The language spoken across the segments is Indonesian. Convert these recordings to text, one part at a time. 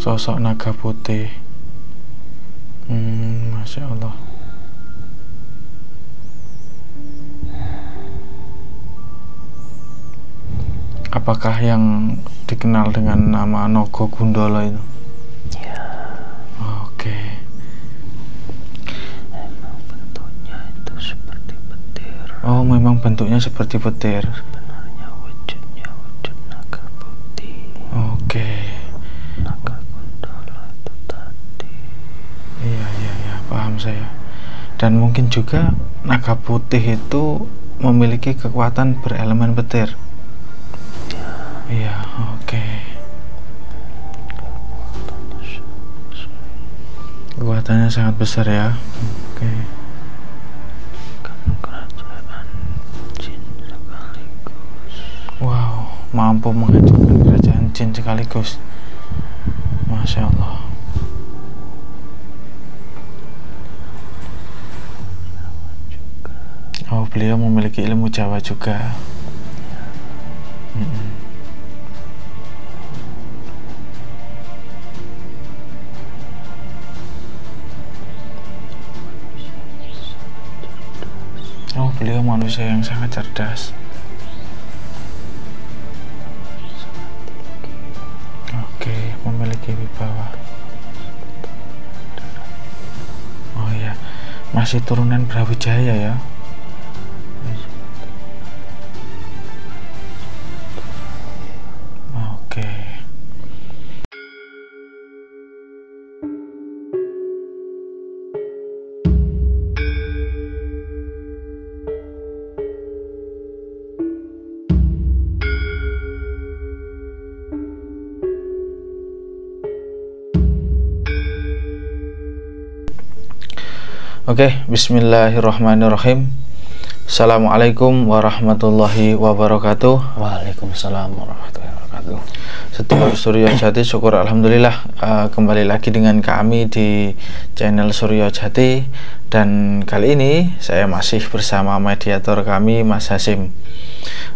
Sosok naga putih. Masya Allah. Apakah yang dikenal dengan nama Nogo Gundolo itu? Ya. Oke. Memang bentuknya itu seperti petir. Oh, memang bentuknya seperti petir. Sebenarnya wujudnya wujud naga putih. Oke. Naga Gundolo itu tadi. Iya, paham saya. Dan mungkin juga naga putih itu memiliki kekuatan berelemen petir. Iya, oke. Kekuatannya sangat besar ya. Oke. Kan kerajaan jin sekaligus. Wow, mampu menghancurkan kerajaan jin sekaligus. Masya Allah. Oh, beliau memiliki ilmu Jawa juga. Oh, beliau manusia yang sangat cerdas. Oke, memiliki wibawa. Oh ya, masih turunan Brawijaya ya. Oke. Oke, bismillahirrahmanirrahim. Assalamualaikum warahmatullahi wabarakatuh. Waalaikumsalam warahmatullahi wabarakatuh. Sedulur Suryo Jati, syukur alhamdulillah kembali lagi dengan kami di channel Suryo Jati. Dan kali ini saya masih bersama mediator kami, Mas Hasim.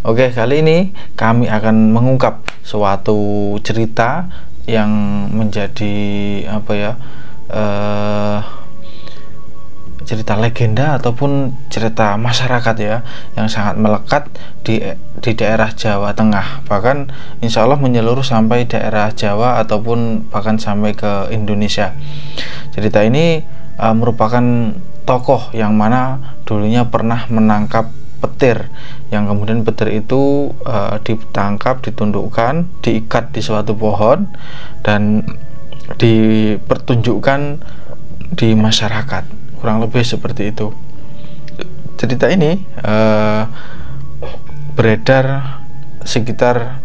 Oke, kali ini kami akan mengungkap suatu cerita yang menjadi cerita legenda ataupun cerita masyarakat ya, yang sangat melekat di daerah Jawa Tengah, bahkan insya Allah menyeluruh sampai daerah Jawa ataupun bahkan sampai ke Indonesia. Cerita ini merupakan tokoh yang mana dulunya pernah menangkap petir, yang kemudian petir itu ditangkap, ditundukkan, diikat di suatu pohon dan dipertunjukkan di masyarakat. Kurang lebih seperti itu. Cerita ini beredar sekitar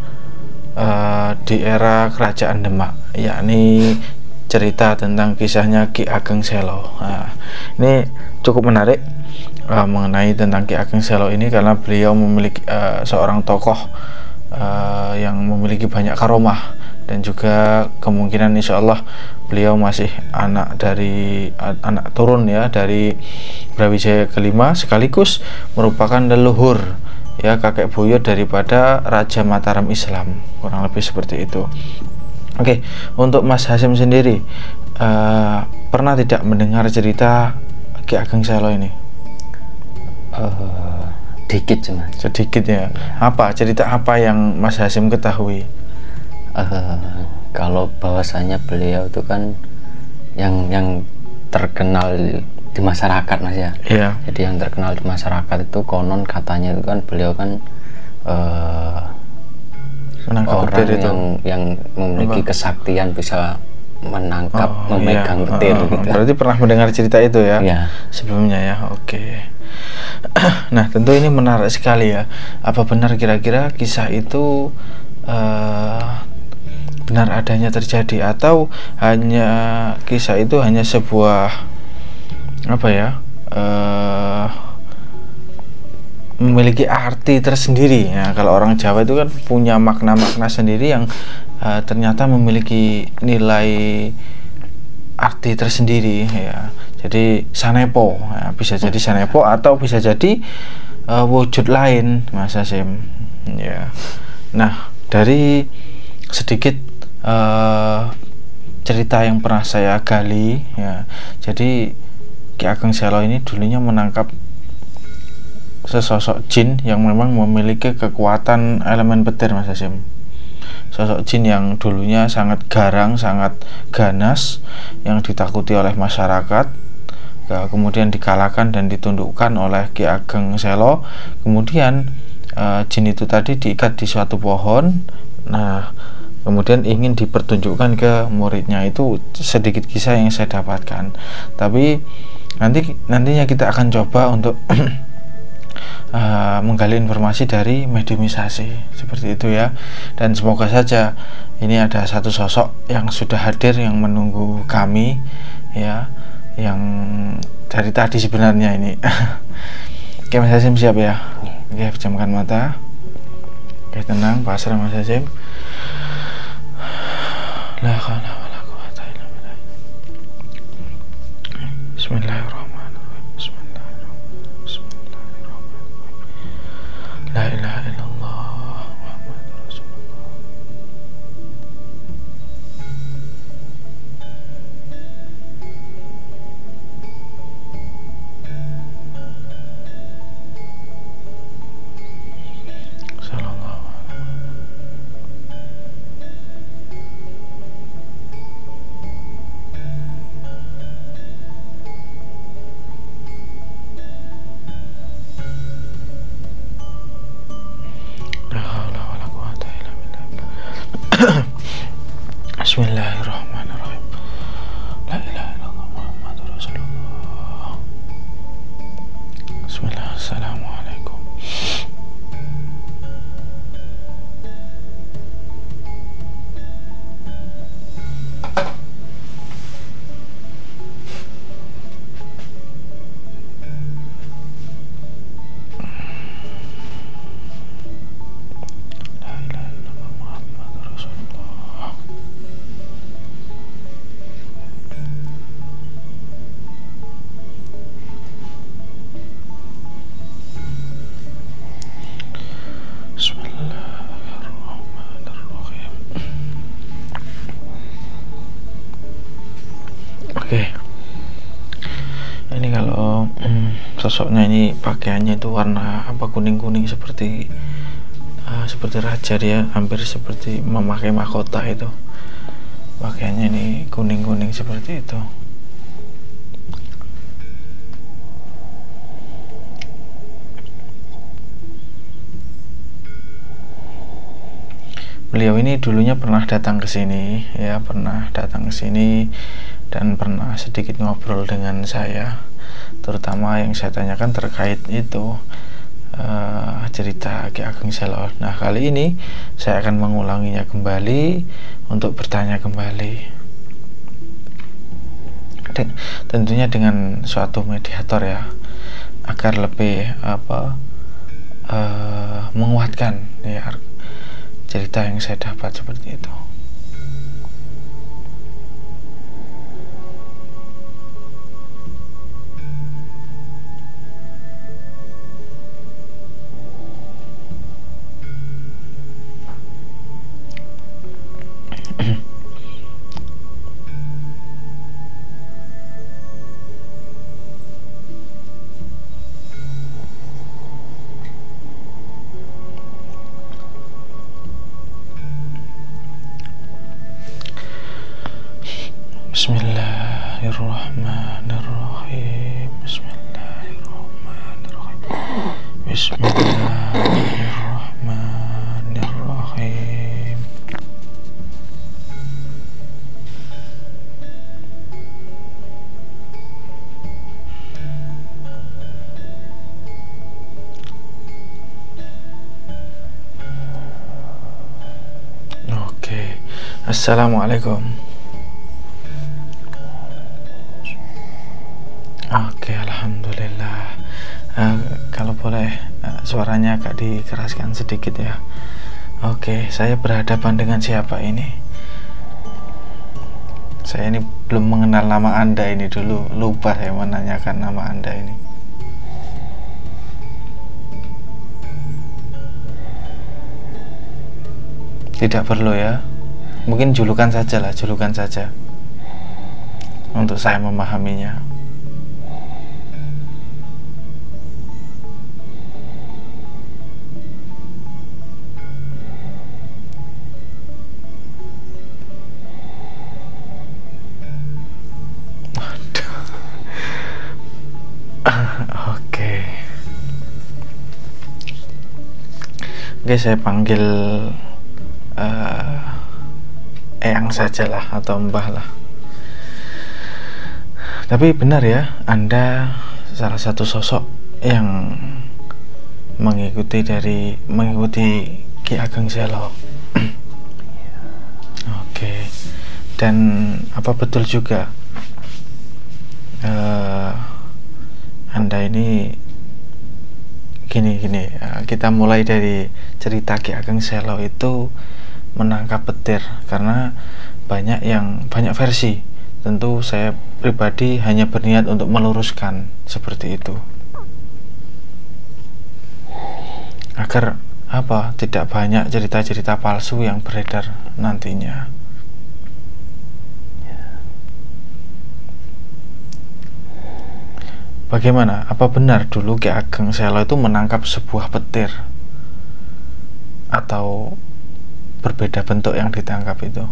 di era Kerajaan Demak, yakni cerita tentang kisahnya Ki Ageng Selo. Ini cukup menarik mengenai tentang Ki Ageng Selo ini, karena beliau memiliki seorang tokoh yang memiliki banyak karomah, dan juga kemungkinan insya Allah beliau masih anak turun ya dari Brawijaya kelima, sekaligus merupakan leluhur ya, kakek buyut daripada Raja Mataram Islam, kurang lebih seperti itu. Oke, untuk Mas Hasim sendiri pernah tidak mendengar cerita Ki Ageng Selo ini? Dikit cuma. Sedikit ya. Apa cerita apa yang Mas Hasim ketahui? Kalau bahwasanya beliau itu kan yang terkenal di masyarakat, Mas ya. Iya. Jadi yang terkenal di masyarakat itu konon katanya itu kan beliau kan orang yang memiliki kesaktian bisa menangkap, memegang petir gitu. Berarti pernah mendengar cerita itu ya? Iya. Sebelumnya ya. Oke. Nah, tentu ini menarik sekali ya. Apa benar kira-kira kisah itu benar adanya terjadi, atau hanya kisah itu hanya sebuah memiliki arti tersendiri ya? Kalau orang Jawa itu kan punya makna-makna sendiri yang ternyata memiliki nilai arti tersendiri ya. Jadi sanepo ya, bisa jadi sanepo atau bisa jadi wujud lain, Mas Hasim ya. Nah, Dari sedikit cerita yang pernah saya gali ya, jadi Ki Ageng Selo ini dulunya menangkap sesosok jin yang memang memiliki kekuatan elemen petir, Mas Hasim. Sosok jin yang dulunya sangat garang, sangat ganas, yang ditakuti oleh masyarakat, kemudian dikalahkan dan ditundukkan oleh Ki Ageng Selo. Kemudian jin itu tadi diikat di suatu pohon. Nah, kemudian ingin dipertunjukkan ke muridnya. Itu sedikit kisah yang saya dapatkan. Tapi nantinya kita akan coba untuk menggali informasi dari mediumisasi seperti itu ya. Dan semoga saja ini ada satu sosok yang sudah hadir yang menunggu kami ya, yang dari tadi sebenarnya ini. Oke, Mas Hasim siap ya? Oke, pejamkan mata. Oke, tenang, pasrah Mas Hasim. La haula wala quwwata illa billah. Bismillahirrahmanirrahim. Bismillahirrahmanirrahim. La ilaha illallah Muhammadur Rasulullah. Sallallahu la haula wala quwwata illa billah. Bismillahirrahmanirrahim. La ilaha illallah Muhammadur Rasulullah. Bismillah. Assalamualaikum. La ilaha illallah Muhammadur Rasulullah. Bismillahirrahmanirrahim. Oke, ini kalau sosoknya ini pakaiannya itu warna apa, kuning-kuning seperti seperti raja, dia hampir seperti memakai mahkota itu. Pakaiannya ini kuning-kuning seperti itu. Beliau ini dulunya pernah datang ke sini ya, pernah datang ke sini dan pernah sedikit ngobrol dengan saya, terutama yang saya tanyakan terkait itu cerita Ki Ageng Selo. Nah, kali ini saya akan mengulanginya kembali untuk bertanya kembali, dan tentunya dengan suatu mediator ya, agar lebih menguatkan ya cerita yang saya dapat seperti itu. Bismillahirrahmanirrahim. Bismillahirrahmanirrahim. Bismillahirrahmanirrahim. Oke, assalamualaikum. Oke, alhamdulillah. Kalau boleh suaranya agak dikeraskan sedikit ya. Oke, saya berhadapan dengan siapa ini? Saya ini belum mengenal nama Anda ini dulu, lupa saya menanyakan nama Anda ini. Tidak perlu ya. Mungkin julukan saja lah, julukan saja. Untuk saya memahaminya. Oke, saya panggil Eyang sajalah atau Mbah lah. Tapi benar ya, Anda salah satu sosok yang mengikuti Ki Ageng Selo. Oke. Dan apa betul juga Anda ini gini, kita mulai dari cerita Ki Ageng Selo itu menangkap petir, karena banyak versi. Tentu saya pribadi hanya berniat untuk meluruskan seperti itu, agar tidak banyak cerita-cerita palsu yang beredar nantinya. Bagaimana? Apa benar dulu Ki Ageng Selo itu menangkap sebuah petir? Atau berbeda bentuk yang ditangkap itu?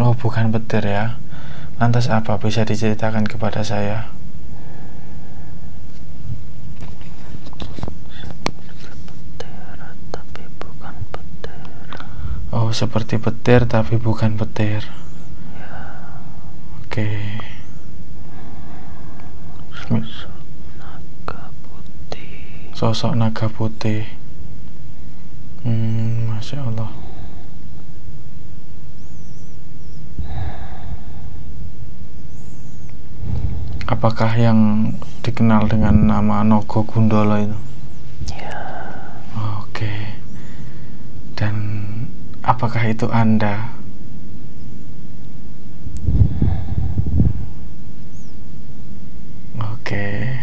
Oh, bukan petir ya. Lantas apa? Bisa diceritakan kepada saya? Oh, seperti petir tapi bukan petir. Oke. Sosok naga putih. Masya Allah. Apakah yang dikenal dengan nama Nogo Gundolo itu? Ya. Oke. Dan apakah itu Anda? Oke.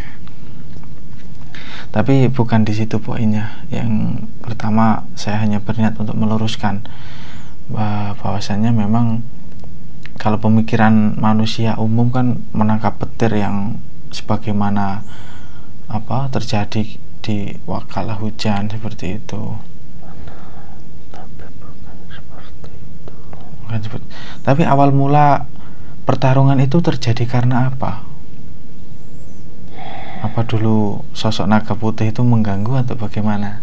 Tapi bukan di situ poinnya. Yang pertama, saya hanya berniat untuk meluruskan bahwasannya memang kalau pemikiran manusia umum kan menangkap petir yang sebagaimana terjadi di wakala hujan seperti itu. Tapi awal mula pertarungan itu terjadi karena apa? Apa dulu sosok naga putih itu mengganggu atau bagaimana?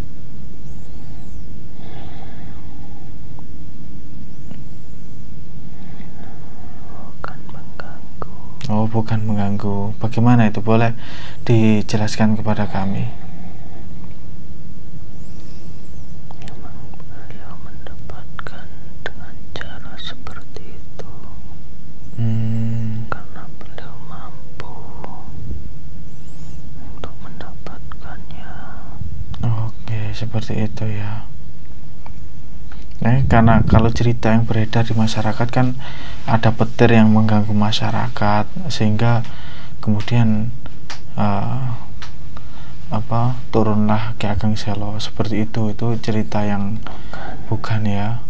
Oh, bukan mengganggu. Bagaimana itu? Boleh dijelaskan kepada kami? Memang beliau mendapatkan dengan cara seperti itu. Karena beliau mampu untuk mendapatkannya. Oke, seperti itu ya. Karena kalau cerita yang beredar di masyarakat kan ada petir yang mengganggu masyarakat, sehingga kemudian turunlah Ki Ageng Selo seperti itu cerita yang bukan ya.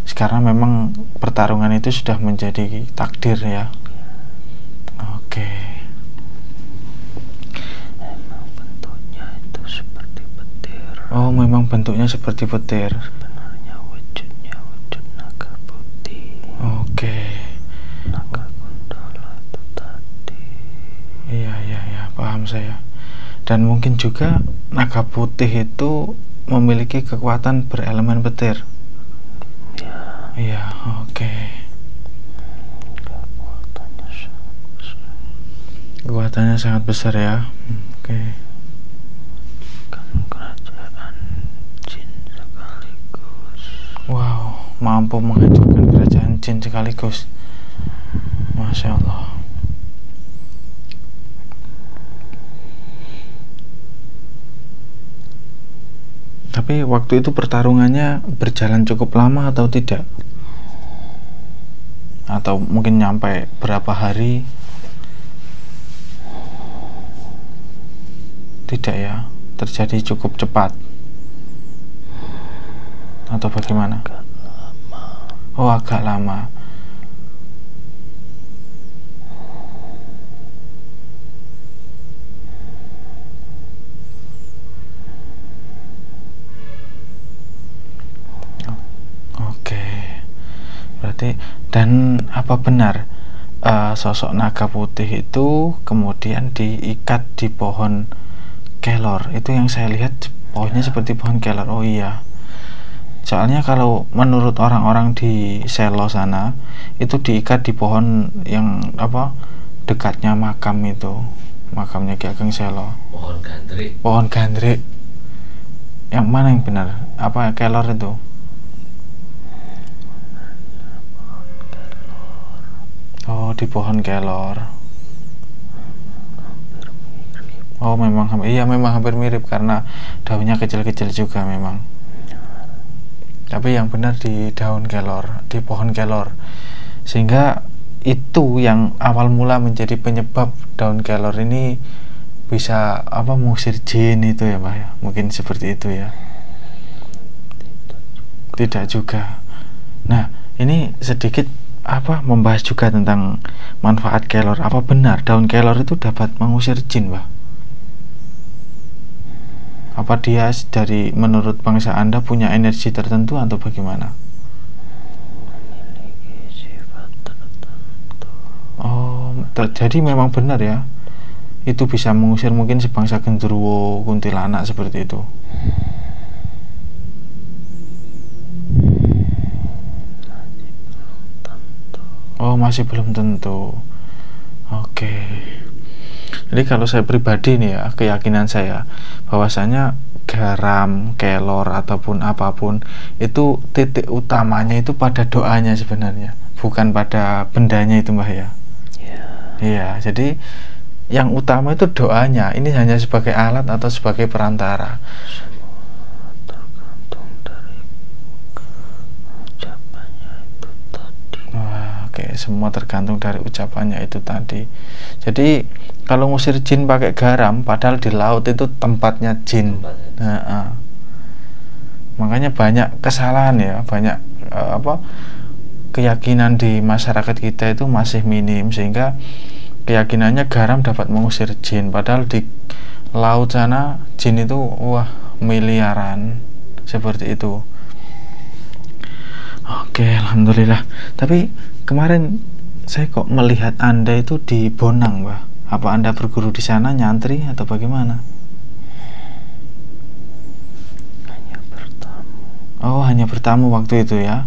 Sekarang memang pertarungan itu sudah menjadi takdir ya. Oke. Memang bentuknya itu seperti petir. Oh, memang bentuknya seperti petir. Sebenarnya wujudnya wujud naga putih. Oke. Naga Gundolo itu tadi. Iya, paham saya. Dan mungkin juga naga putih itu memiliki kekuatan berelemen petir. Iya, oke. Kekuatannya sangat besar ya. Oke. Kan kerajaan jin sekaligus. Wow, mampu menghancurkan kerajaan jin sekaligus. Masya Allah. Tapi waktu itu pertarungannya berjalan cukup lama atau tidak? Atau mungkin nyampe berapa hari? Tidak ya, terjadi cukup cepat atau bagaimana? Oh, agak lama. Oke, berarti, dan apa benar sosok naga putih itu kemudian diikat di pohon kelor? Itu yang saya lihat pohonnya seperti pohon kelor. Oh iya, soalnya kalau menurut orang-orang di Selo sana itu diikat di pohon yang apa, dekatnya makam itu, makamnya Ki Ageng Selo. Pohon gandrik. Pohon gandrik. Yang mana yang benar? Apa kelor itu? Oh, di pohon kelor. Oh, memang iya, memang hampir mirip karena daunnya kecil-kecil juga memang. Tapi yang benar di daun kelor, di pohon kelor. Sehingga itu yang awal mula menjadi penyebab daun kelor ini bisa apa, mengusir jin itu ya, Pak ya. Mungkin seperti itu ya. Tidak juga. Nah, ini sedikit apa, membahas juga tentang manfaat kelor. Apa benar daun kelor itu dapat mengusir jin, Pak? Apa dia dari menurut bangsa Anda punya energi tertentu atau bagaimana? Oh, jadi memang benar ya. Itu bisa mengusir mungkin sebangsa genderuwo, kuntilanak seperti itu. Oh, masih belum tentu. Oke. Jadi kalau saya pribadi nih ya, keyakinan saya bahwasanya garam, kelor ataupun apapun itu titik utamanya itu pada doanya sebenarnya, bukan pada bendanya itu, Mbah ya. Iya, jadi yang utama itu doanya. Ini hanya sebagai alat atau sebagai perantara. Oke, semua tergantung dari ucapannya itu tadi. Jadi kalau ngusir jin pakai garam, padahal di laut itu tempatnya jin. Makanya banyak kesalahan ya, banyak keyakinan di masyarakat kita itu masih minim, sehingga keyakinannya garam dapat mengusir jin, padahal di laut sana jin itu wah miliaran seperti itu. Oke, alhamdulillah. Tapi kemarin saya kok melihat Anda itu di Bonang, Mbah. Apa Anda berguru di sana, nyantri atau bagaimana? Hanya bertamu. Oh, hanya bertamu waktu itu ya?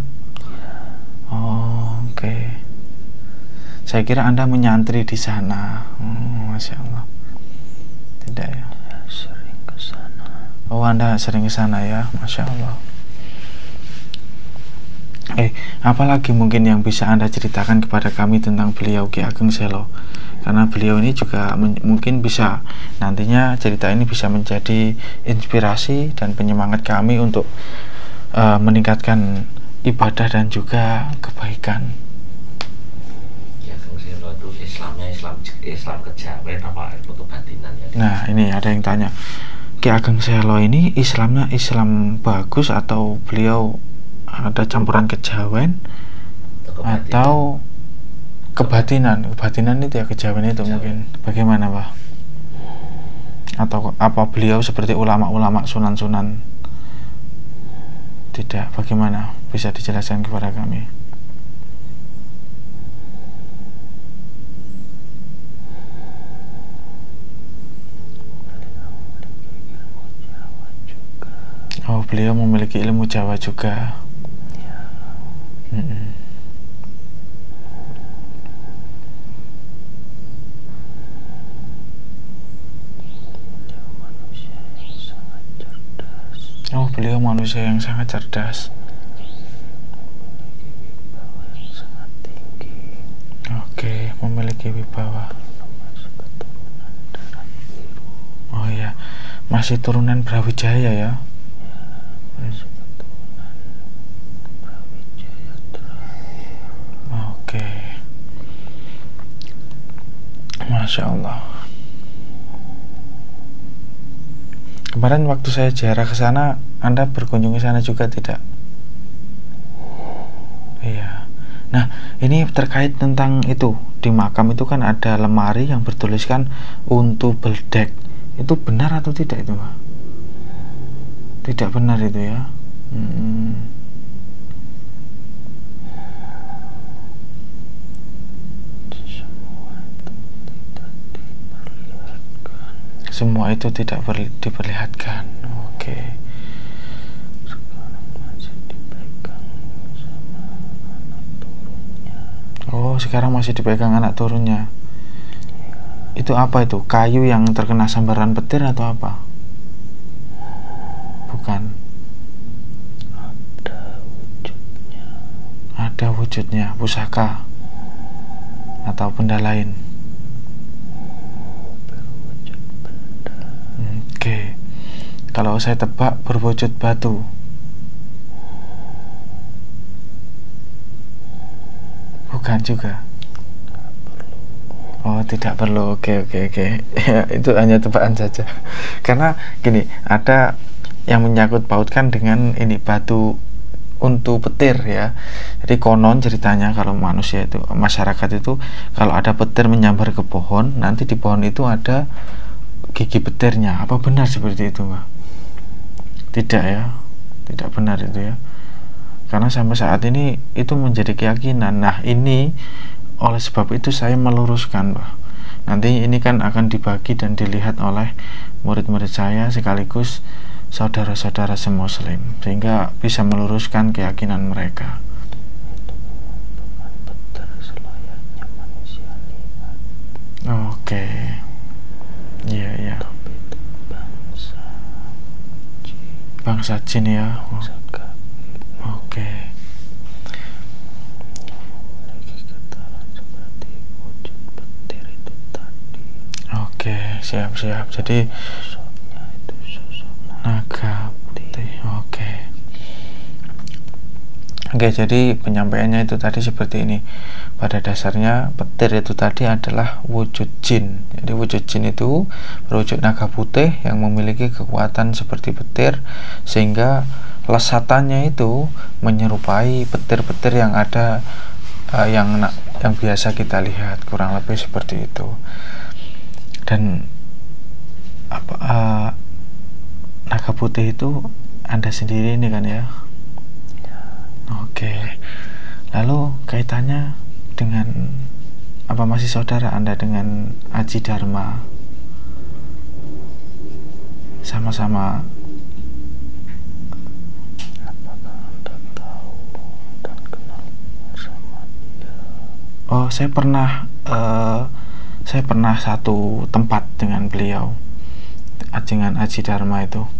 Oh, oke. Saya kira Anda menyantri di sana. Masya Allah. Tidak ya? Sering ke sana. Oh, Anda sering ke sana ya? Masya Allah. Apalagi mungkin yang bisa Anda ceritakan kepada kami tentang beliau Ki Ageng Selo, karena beliau ini juga mungkin bisa nantinya cerita ini bisa menjadi inspirasi dan penyemangat kami untuk meningkatkan ibadah dan juga kebaikan. Ki Ageng Selo itu Islam kejawen apa itu batinan ya? Nah, ini ada yang tanya, Ki Ageng Selo ini Islamnya Islam bagus atau beliau ada campuran kejawen atau kebatinan itu ya, kejawen itu mungkin bagaimana, Pak? Atau apa beliau seperti ulama-ulama sunan-sunan? Tidak, bagaimana? Bisa dijelaskan kepada kami? Oh, beliau memiliki ilmu Jawa juga. Oh, beliau manusia yang sangat cerdas. Oke, memiliki wibawa. Oh iya, masih turunan Brawijaya ya? Oke. Masya Allah. Kemarin waktu saya ziarah ke sana, Anda berkunjung ke sana juga tidak? Iya. Nah, ini terkait tentang itu. Di makam itu kan ada lemari yang bertuliskan Untu Beldek. Itu benar atau tidak itu, Pak? Tidak benar itu ya. Semua itu tidak diperlihatkan. Oke. Sekarang masih dipegang sama anak turunnya. Oh, sekarang masih dipegang anak turunnya. Itu apa itu? Kayu yang terkena sambaran petir atau apa? Bukan. Ada wujudnya. Ada wujudnya, pusaka atau benda lain. Berwujud benda. Oke. Kalau saya tebak berwujud batu. Bukan juga. Oh, tidak perlu. Oke. Ya, itu hanya tebakan saja. Karena gini, ada yang menyangkut pautkan dengan ini batu untu petir ya. Jadi konon ceritanya kalau manusia itu, masyarakat itu, kalau ada petir menyambar ke pohon, nanti di pohon itu ada gigi petirnya. Apa benar seperti itu, Mbak? Tidak ya, tidak benar itu ya. Karena sampai saat ini itu menjadi keyakinan. Nah, ini oleh sebab itu saya meluruskan, Mbak. Nanti ini kan akan dibagi dan dilihat oleh murid-murid saya sekaligus saudara-saudara semuslim, sehingga bisa meluruskan keyakinan mereka. Bukan petir selayaknya manusia lihat. Oke. Iya. Tapi itu Bangsa jin ya. bangsa gaib. Oke. Memiliki getaran seperti wujud petir itu tadi. Oke, siap. Jadi Sosoknya itu sosok naga putih. Oke, jadi penyampaiannya itu tadi seperti ini. Pada dasarnya petir itu tadi adalah wujud jin. Jadi wujud jin itu berwujud naga putih yang memiliki kekuatan seperti petir, sehingga lesatannya itu menyerupai petir-petir yang ada yang biasa kita lihat, kurang lebih seperti itu. Dan naga putih itu Anda sendiri ini kan ya? Oke. Lalu kaitannya dengan apa, masih saudara Anda dengan Aji Dharma? Sama-sama. Apakah Anda tahu dan kenal sama dia? Oh, saya pernah satu tempat dengan beliau, dengan Aji Dharma itu.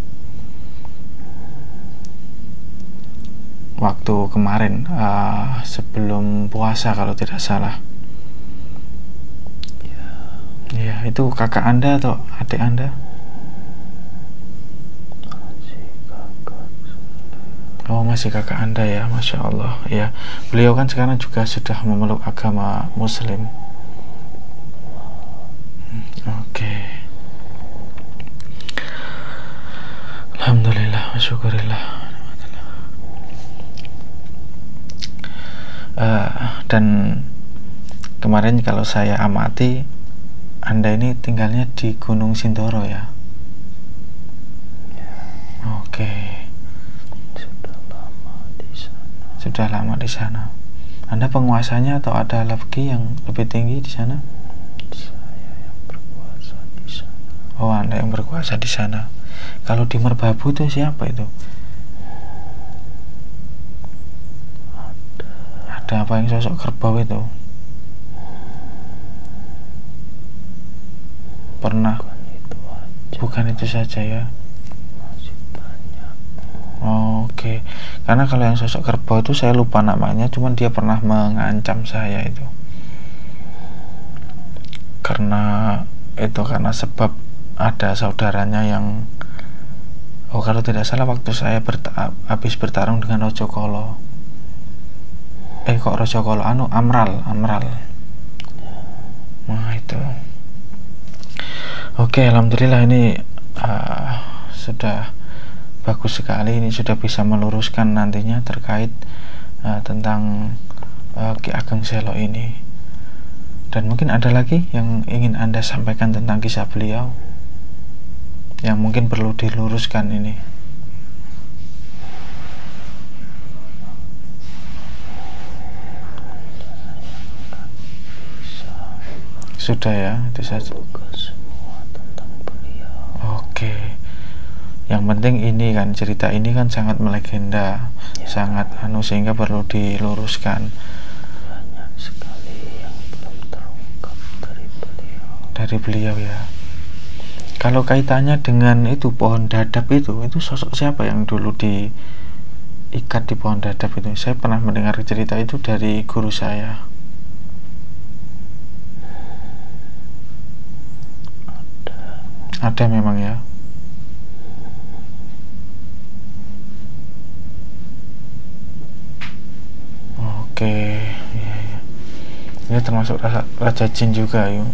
Waktu kemarin sebelum puasa kalau tidak salah. Ya, itu kakak Anda atau adik Anda? Masih kakak saya. Oh, masih kakak Anda ya, Masya Allah. Ya, beliau kan sekarang juga sudah memeluk agama Muslim. Oke. Alhamdulillah, syukurillah. Dan kemarin kalau saya amati, Anda ini tinggalnya di Gunung Sindoro ya? Oke. Sudah lama di sana. Anda penguasanya atau ada lagi yang lebih tinggi di sana? Saya yang berkuasa di sana. Oh, Anda yang berkuasa di sana. Kalau di Merbabu itu siapa itu? Ada apa yang sosok kerbau itu? Pernah? Bukan itu saja ya? Masih banyak. Oke. Karena kalau yang sosok kerbau itu saya lupa namanya, cuman dia pernah mengancam saya itu. Karena sebab ada saudaranya yang Oh, kalau tidak salah waktu saya habis bertarung dengan Rojokolo. Kok Rojokolo, Amral. Nah itu. Oke, alhamdulillah ini sudah bagus sekali. Ini sudah bisa meluruskan nantinya terkait tentang Ki Ageng Selo ini. Dan mungkin ada lagi yang ingin Anda sampaikan tentang kisah beliau yang mungkin perlu diluruskan ini. Sudah ya, itu saja. Oke. Yang penting ini kan, cerita ini kan sangat melegenda, sangat sehingga perlu diluruskan. Banyak sekali yang belum terungkap dari beliau ya. Kalau kaitannya dengan itu pohon dadap itu sosok siapa yang dulu diikat di pohon dadap itu? Saya pernah mendengar cerita itu dari guru saya. Ada memang ya. Oke, ya. Ini termasuk Raja Jin juga ya. Oke.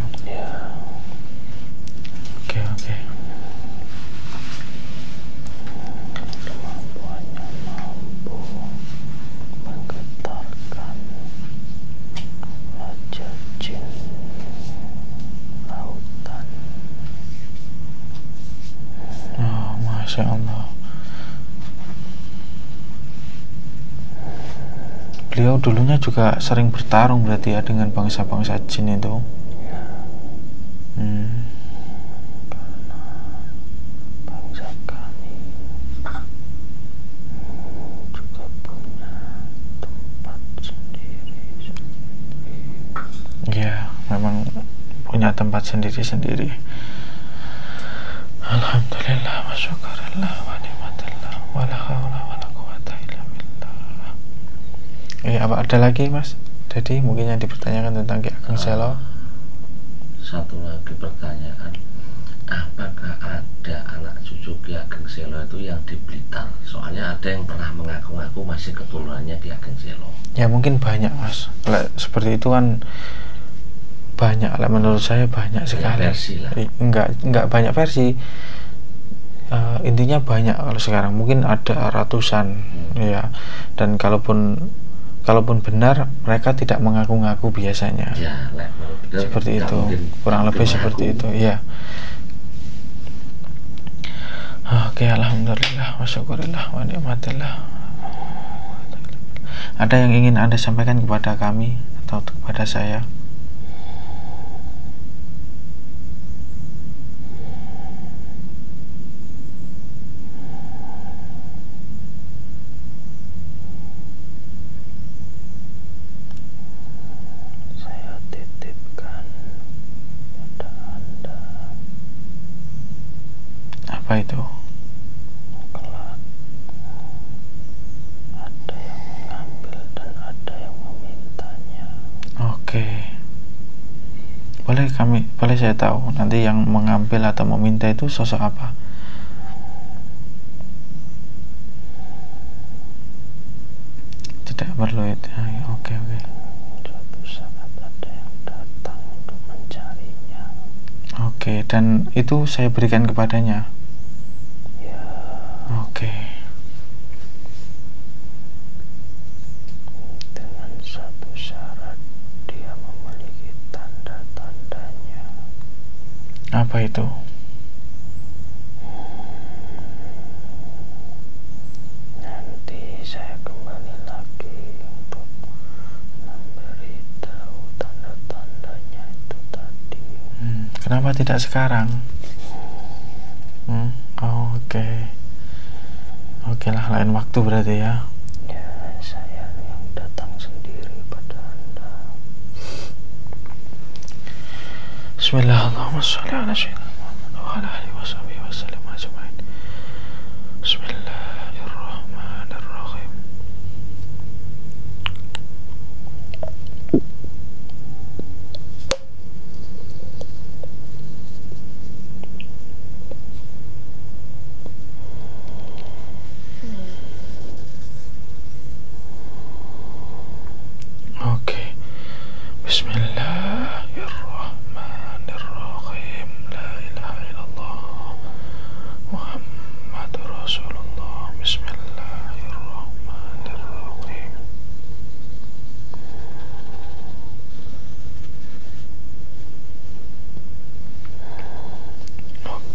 Kemampuannya mampu menggetarkan Raja Jin lautan. Oh, Masya Allah. Beliau dulunya juga sering bertarung berarti ya dengan bangsa-bangsa jin itu. Karena bangsa kami juga punya tempat sendiri. Ya, memang punya tempat sendiri-sendiri. Alhamdulillah wa syukurillah wa ni'matillah wa la haula wa la quwata illa billah. Apa ada lagi Mas? Jadi mungkin yang dipertanyakan tentang Ki Ageng Selo. Satu lagi pertanyaan, apakah ada anak cucu Ki Ageng Selo itu yang di Blitar? Soalnya ada yang pernah mengaku-ngaku masih keturunannya Ki Ageng Selo. Ya mungkin banyak Mas. Seperti itu kan banyak lah, menurut saya banyak sekali. Versi lah. Enggak banyak versi. Intinya banyak kalau sekarang, mungkin ada ratusan ya. Dan kalaupun benar, mereka tidak mengaku-ngaku biasanya. Ya, betul, seperti itu, kurang lebih seperti itu ya. Oke, alhamdulillah wa syukurillah wa ni'matillah. Ada yang ingin Anda sampaikan kepada kami atau kepada saya? Apa itu? Kelak ada yang mengambil dan ada yang memintanya. Oke. Boleh saya tahu nanti yang mengambil atau meminta itu sosok apa? Tidak perlu itu. Oke. Suatu saat ada yang datang untuk mencarinya. Oke, dan itu saya berikan kepadanya. Oke. Dengan satu syarat, dia memiliki tanda-tandanya. Apa itu? Nanti saya kembali lagi untuk memberitahu tanda-tandanya itu tadi. Kenapa tidak sekarang? Oke lah, lain waktu berarti ya. Ya, saya yang datang sendiri pada Anda. Bismillahirrahmanirrahim. Bismillahirrahmanirrahim.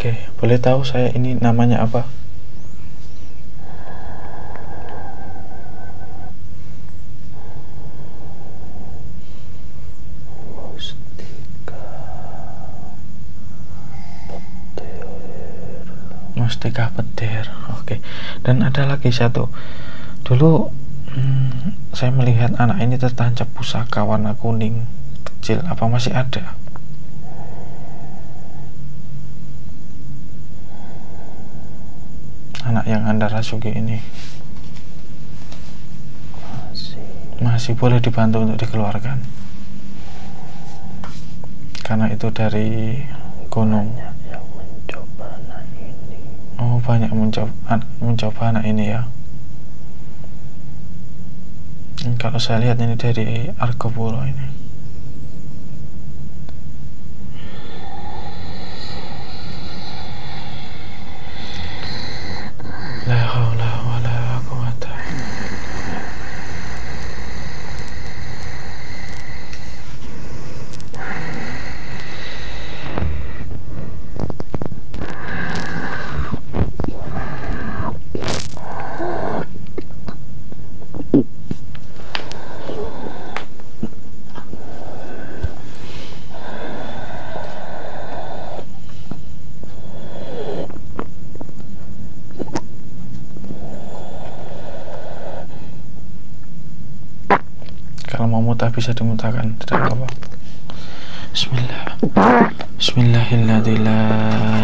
Oke, boleh tahu saya ini namanya apa? Mustika petir. Oke. Dan ada lagi satu. Dulu saya melihat anak ini tertancap pusaka warna kuning kecil. Apa masih ada? Anak yang Anda rasuki ini masih boleh dibantu untuk dikeluarkan, karena itu dari gunung. Oh, banyak mencoba anak ini ya. Kalau saya lihat ini dari Argopuro ini. La haula wala quwata. Kalau mau mutah bisa dimutahkan, tidak apa-apa. Bismillah. Bismillahilladzi la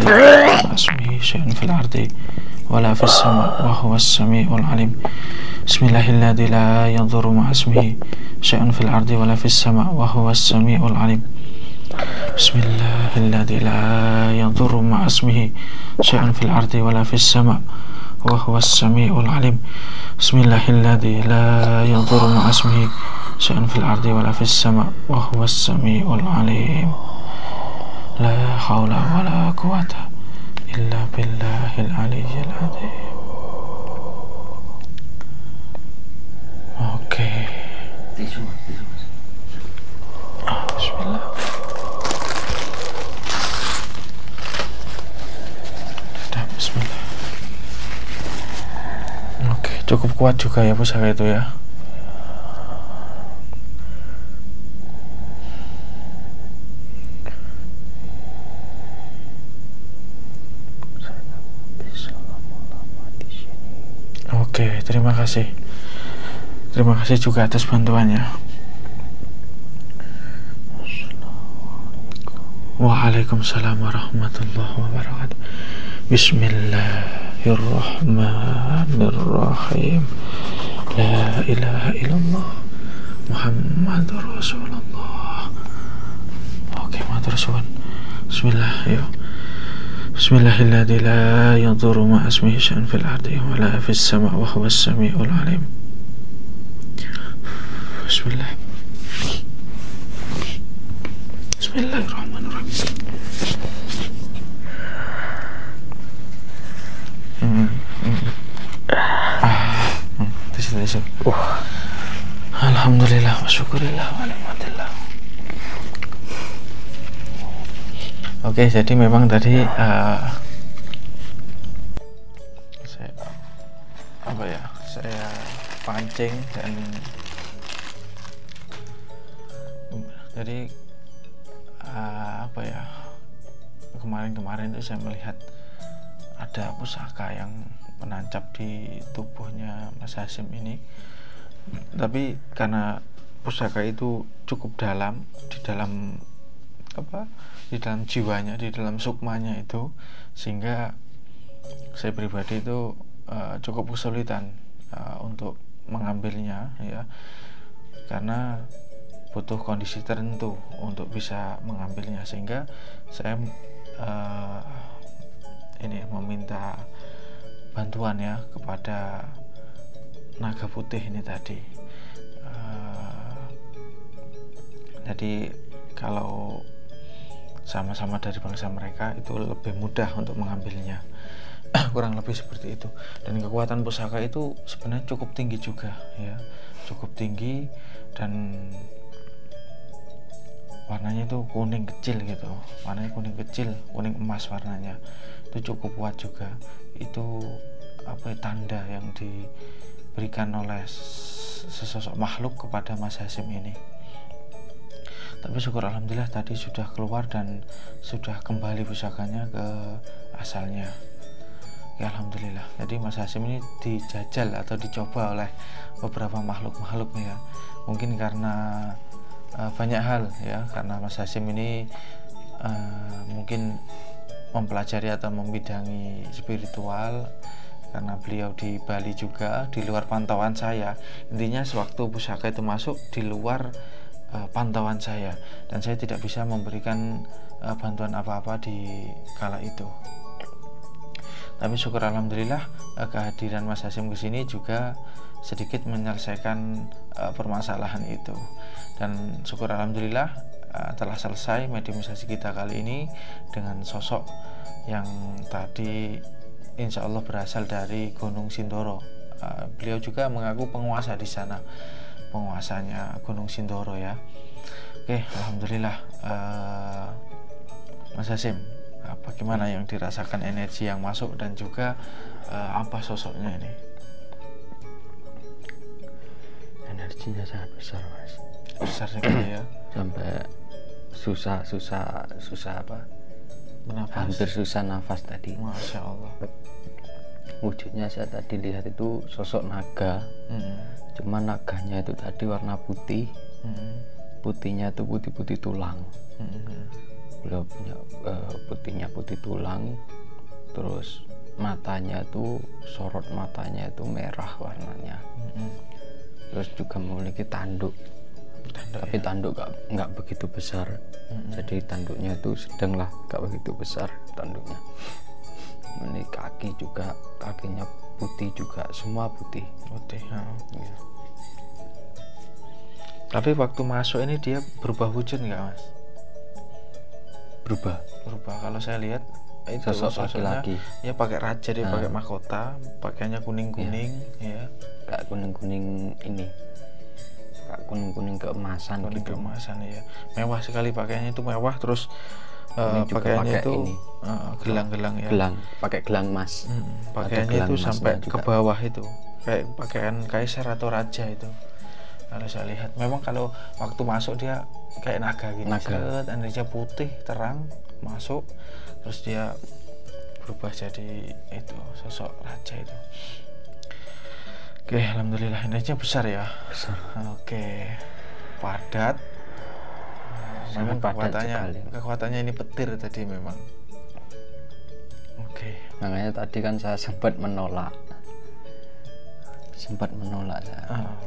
ilaha ismihi syai'un fil ardi wala fis sama' wa huwas samiul alim. Bismillahilladzi la yadhurru ma'a ismihi syai'un fil ardi wala fis sama' wa huwas samiul alim. Bismillahilladzi la yadhurru ma'a ismihi syai'un fil ardi wala fis sama' wa huwas samiul alim. Bismillahilladzi la yadhurru ma'a ismihi syai'un fil ardi wala fis sama' wa huwas samiul alim. La haula wala quwata illa billahil aliyyil azim. Oke. Bismillah. Bismillah. Oke, cukup kuat juga ya pusaka itu ya. Oke, terima kasih. Terima kasih juga atas bantuannya. Waalaikumsalam warahmatullahi wabarakatuh. Bismillahirrahmanirrahim. La ilaha illallah Muhammadur Rasulullah. Oke, matur suwun. Bismillah, yuk. Bismillahilladzi la yadhurru ma'a ismihi syai'un fil ardi wa la fis sama' wa huwas samiul alim. Bismillah. Bismillahirrahmanirrahim. Tisu. Alhamdulillah wa syukurillah wa ni'matillah. Oke, jadi memang tadi saya pancing dan jadi kemarin itu saya melihat ada pusaka yang menancap di tubuhnya Mas Hasyim ini, tapi karena pusaka itu cukup dalam di dalam jiwanya, di dalam sukmanya itu, sehingga saya pribadi itu cukup kesulitan untuk mengambilnya ya, karena butuh kondisi tertentu untuk bisa mengambilnya, sehingga saya meminta bantuan ya kepada naga putih ini tadi. Jadi kalau sama-sama dari bangsa mereka itu lebih mudah untuk mengambilnya. Kurang lebih seperti itu. Dan kekuatan pusaka itu sebenarnya cukup tinggi juga ya, cukup tinggi, dan warnanya itu kuning kecil gitu, warnanya kuning kecil, kuning emas warnanya, itu cukup kuat juga. Itu apa ya, tanda yang diberikan oleh sesosok makhluk kepada Mas Hasyim ini. Tapi syukur alhamdulillah tadi sudah keluar dan sudah kembali pusakanya ke asalnya. Ya alhamdulillah. Jadi Mas Hasyim ini dijajal atau dicoba oleh beberapa makhluk-makhluk ya. Mungkin karena banyak hal ya, karena Mas Hasyim ini mungkin mempelajari atau membidangi spiritual, karena beliau di Bali juga, di luar pantauan saya. Intinya sewaktu pusaka itu masuk di luar pantauan saya, dan saya tidak bisa memberikan bantuan apa-apa di kala itu. Tapi syukur alhamdulillah kehadiran Mas Hasyim ke sini juga sedikit menyelesaikan permasalahan itu. Dan syukur alhamdulillah telah selesai mediumisasi kita kali ini dengan sosok yang tadi insya Allah berasal dari Gunung Sindoro. Beliau juga mengaku penguasa di sana, penguasanya Gunung Sindoro ya. Oke, alhamdulillah. Mas Hasyim, bagaimana yang dirasakan energi yang masuk dan juga apa sosoknya ini? Energinya sangat besar, Mas. Besar sekali ya. Sampai susah apa? Bernafas. Hampir susah nafas tadi. Masya Allah. Wujudnya saya tadi lihat itu sosok naga. Cuma naganya itu tadi warna putih. Putihnya itu putih-putih tulang. Beliau punya putihnya putih tulang, terus matanya itu sorot matanya itu merah warnanya. Terus juga memiliki tanduk tapi ya? Tanduk nggak begitu besar. Jadi tanduknya itu sedang lah, nggak begitu besar tanduknya. Ini kaki juga, kakinya putih juga, semua putih ya. Tapi waktu masuk ini dia berubah wujud nggak, Mas? Berubah. Kalau saya lihat itu sosok laki-laki ya, pakai raja, dia pakai mahkota, pakainya kuning-kuning ya. Kayak kuning-kuning ini, kayak kuning-kuning keemasan gitu. Keemasan ya. Mewah sekali pakaiannya, itu mewah. Terus pakaiannya pakai itu gelang-gelang ya. Pakai gelang emas. Pakaiannya itu sampai ke bawah itu. Kayak pakaian kaisar atau raja itu. Kalau saya lihat, memang kalau waktu masuk dia kayak naga gitu. Energinya putih terang masuk, terus dia berubah jadi itu sosok raja itu. Oke, alhamdulillah energinya besar ya. Besar. Oke, padat. Memang kekuatannya ini petir tadi memang. Oke. Makanya tadi kan saya sempat menolak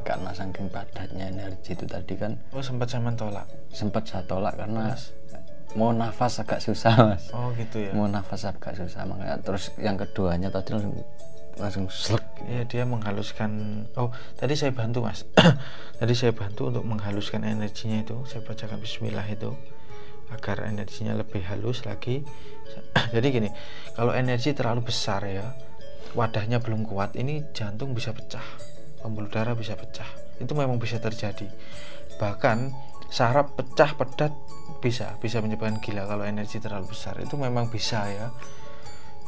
karena saking padatnya energi itu tadi kan. Sempat saya menolak. Sempat saya tolak karena mau nafas agak susah, Mas. Gitu ya. Mau nafas agak susah, makanya terus yang keduanya tadi langsung slek. Ya, dia menghaluskan. Tadi saya bantu, Mas. Tadi saya bantu untuk menghaluskan energinya itu. Saya bacakan bismillah itu agar energinya lebih halus lagi. Jadi gini, kalau energi terlalu besar ya, wadahnya belum kuat, ini jantung bisa pecah, pembuluh darah bisa pecah, itu memang bisa terjadi. Bahkan saraf pecah, pedat bisa menyebabkan gila kalau energi terlalu besar, itu memang bisa ya.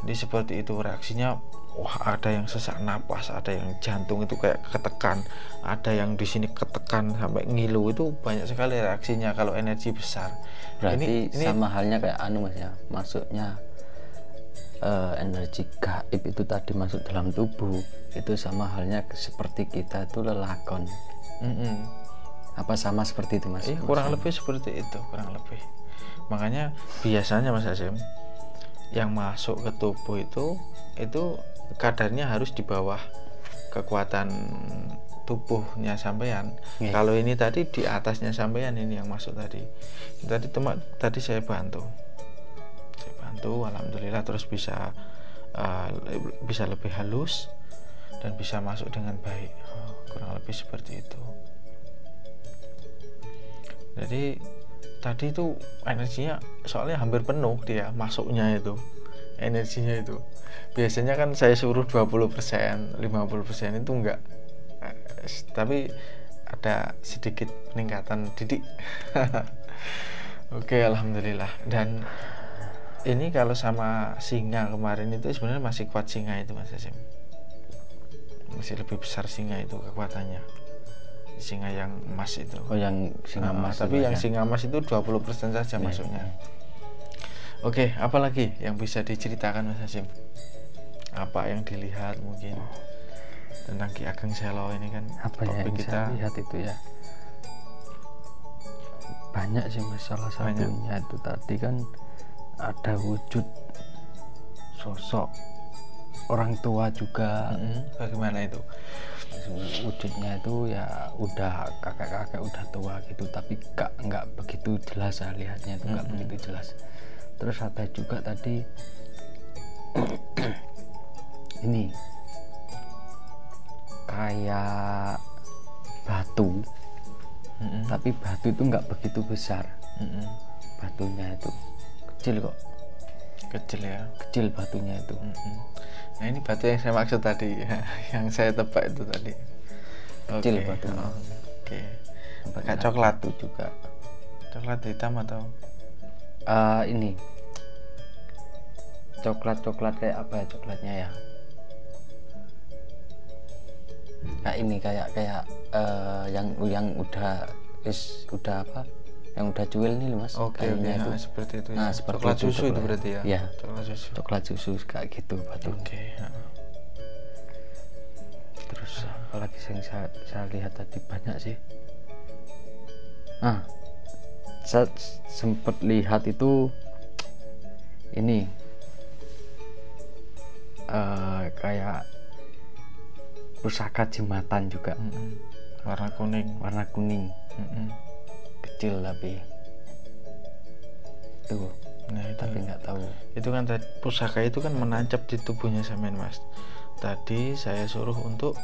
Jadi seperti itu reaksinya. Ada yang sesak napas, ada yang jantung itu kayak ketekan, ada yang di sini ketekan sampai ngilu, itu banyak sekali reaksinya kalau energi besar. Berarti ini sama halnya kayak Mas ya, masuknya energi gaib itu tadi masuk dalam tubuh, itu sama halnya seperti kita itu lelakon. Apa sama seperti itu, Mas? Kurang lebih seperti itu, kurang lebih. Makanya biasanya Mas Hasyim, yang masuk ke tubuh itu kadarnya harus di bawah kekuatan tubuhnya sampean. Kalau ini tadi di atasnya sampean, ini yang masuk tadi. Tadi saya bantu, alhamdulillah, terus bisa lebih halus dan bisa masuk dengan baik. Kurang lebih seperti itu. Jadi tadi itu energinya soalnya hampir penuh, dia masuknya itu energinya itu. Biasanya kan saya suruh 20%, 50% itu enggak, tapi ada sedikit peningkatan didik. Oke, alhamdulillah. Dan ini kalau sama singa kemarin itu sebenarnya masih kuat singa itu Mas Hasim. Masih lebih besar singa itu kekuatannya. Singa yang emas itu. Oh, yang singa emas. Tapi yang ya? singa emas itu 20% saja masuknya. Oke, apa lagi yang bisa diceritakan Mas Hasim? Apa yang dilihat mungkin tentang Ki Ageng Selo ini kan? Apa ya yang kita lihat itu ya? Banyak sih Mas, salah satunya itu tadi kan ada wujud sosok orang tua juga. Bagaimana itu? Wujudnya itu ya udah kakek-kakek udah tua gitu, tapi nggak begitu jelas saya lihatnya itu nggak begitu jelas. Terus ada juga tadi ini kayak batu. Tapi batu itu nggak begitu besar. Batunya itu kecil kok. Kecil ya? Kecil batunya itu. Nah ini batu yang saya maksud tadi, yang saya tebak itu tadi. Kecil batunya. Oke. Kayak coklat itu juga. Coklat hitam atau? Ini coklat kayak apa ya coklatnya ya? Kayak ini kayak yang udah apa? Yang udah cuil nih Mas. Kayaknya itu seperti itu. Nah, ya. seperti Coklat itu, susu itu berarti ya? Iya. Coklat susu kayak gitu batu. Terus apalagi yang saya lihat tadi banyak sih. Saya sempat lihat itu ini kayak pusaka jembatan juga. Warna kuning. Kecil tapi tuh. Nah itu tapi nggak tahu. Itu kan pusaka itu kan menancap di tubuhnya sampean Mas. Tadi saya suruh untuk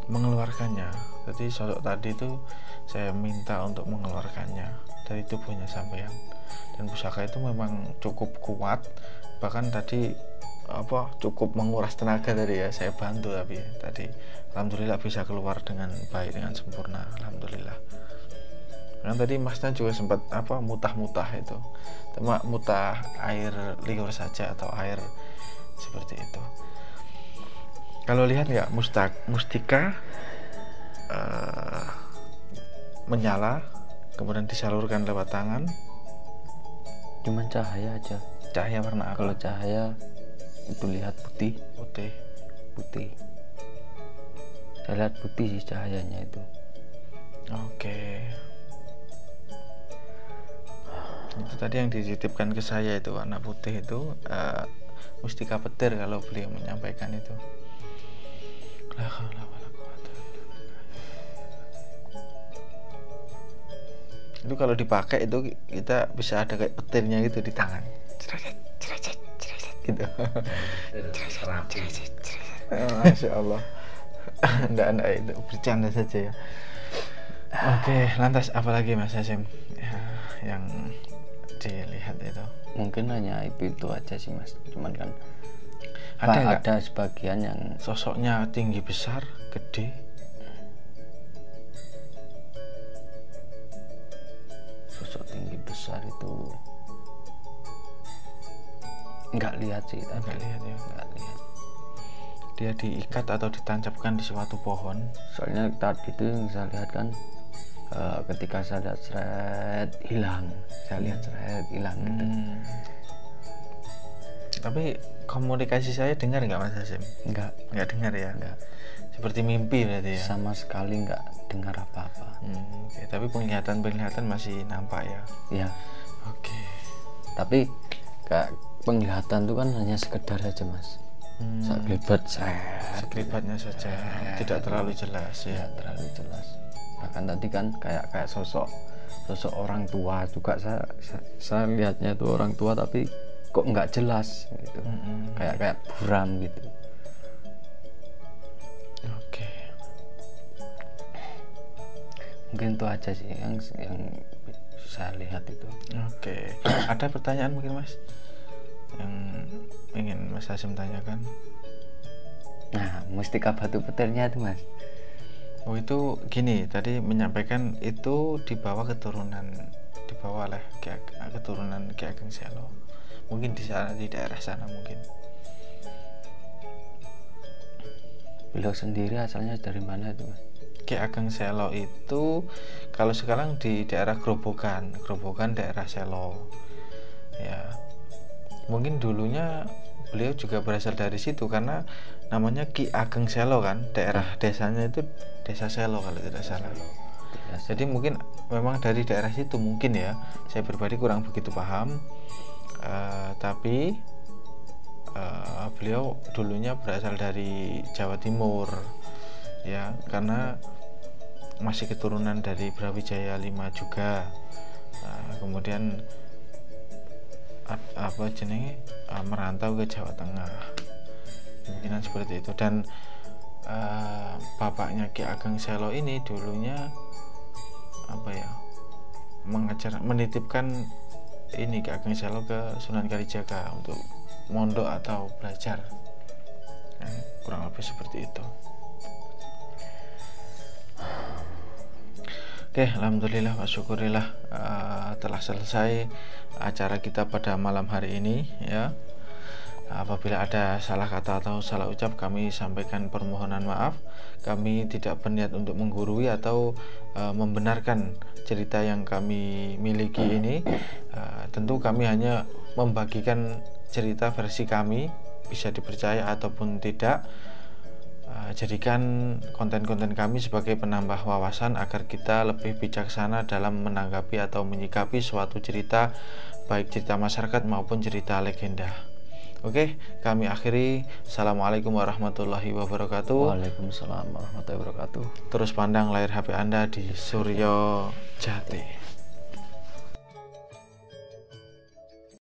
mengeluarkannya. Jadi sosok tadi itu saya minta untuk mengeluarkannya dari tubuhnya sampean. Dan pusaka itu memang cukup kuat. Bahkan tadi cukup menguras tenaga tadi ya, saya bantu tapi tadi alhamdulillah bisa keluar dengan baik, dengan sempurna, alhamdulillah. Kan tadi Masnya juga sempat mutah-mutah itu, cuma mutah air liur saja atau air seperti itu. Kalau lihat nggak mustika menyala kemudian disalurkan lewat tangan? Cuman cahaya aja. Cahaya warna apa? Kalau cahaya itu lihat putih. Saya lihat putih sih cahayanya itu. Oke. Itu tadi yang dititipkan ke saya itu warna putih itu mustika petir kalau beliau menyampaikan itu. Itu kalau dipakai itu kita bisa ada kayak petirnya gitu di tangan. Ceracet gitu. Masya Allah. Nggak itu bercanda saja ya. Oke, lantas apalagi Mas Hasim yang dilihat itu? Mungkin hanya itu aja sih Mas. Cuman kan ada sebagian yang sosoknya tinggi besar, gede. Sosok tinggi besar itu nggak lihat sih tadi. Nggak lihat ya. Nggak lihat. Dia diikat atau ditancapkan di suatu pohon. Soalnya tadi itu yang saya lihat kan ketika saya lihat seret hilang. Saya lihat seret hilang gitu. Tapi komunikasi saya dengar nggak Mas Hasim? Nggak dengar ya? Nggak. Seperti mimpi berarti ya? Sama sekali nggak dengar apa-apa. Oke. Tapi penglihatan masih nampak ya? Iya. Oke. Tapi kayak penglihatan itu kan hanya sekedar aja Mas. Sekelibatnya saja, tidak terlalu jelas ya. Tidak terlalu jelas. Bahkan tadi kan kayak sosok orang tua juga saya lihatnya itu orang tua tapi kok nggak jelas gitu. Kayak buram gitu. Oke. Mungkin itu aja sih yang saya lihat itu. Oke. Ada pertanyaan mungkin Mas yang ingin Mas Hasim tanyakan? Nah, mustika batu petirnya itu Mas. Oh, itu gini, tadi menyampaikan itu dibawa oleh keturunan Ki Ageng Selo. Mungkin di sana, di daerah sana mungkin. Beliau sendiri asalnya dari mana itu, Mas? Ki Ageng Selo itu kalau sekarang di daerah Grobogan daerah Selo. Ya. Mungkin dulunya beliau juga berasal dari situ karena namanya Ki Ageng Selo kan, daerah desanya itu Desa Selo kalau tidak salah. Jadi mungkin memang dari daerah situ mungkin ya. Saya pribadi kurang begitu paham. Tapi beliau dulunya berasal dari Jawa Timur ya, karena masih keturunan dari Brawijaya V juga. Kemudian merantau ke Jawa Tengah, kemungkinan seperti itu. Dan bapaknya Ki Ageng Selo ini dulunya menitipkan ini Ki Ageng Selo ke Sunan Kalijaga untuk mondok atau belajar, kurang lebih seperti itu. Oke, alhamdulillah wa syukurillah, telah selesai acara kita pada malam hari ini ya. Apabila ada salah kata atau salah ucap, kami sampaikan permohonan maaf. Kami tidak berniat untuk menggurui atau membenarkan cerita yang kami miliki ini. Tentu kami hanya membagikan cerita versi kami, bisa dipercaya ataupun tidak. Jadikan konten-konten kami sebagai penambah wawasan agar kita lebih bijaksana dalam menanggapi atau menyikapi suatu cerita, baik cerita masyarakat maupun cerita legenda. Oke, kami akhiri. Assalamualaikum warahmatullahi wabarakatuh. Waalaikumsalam warahmatullahi wabarakatuh. Terus pandang layar HP Anda di Suryo Jati.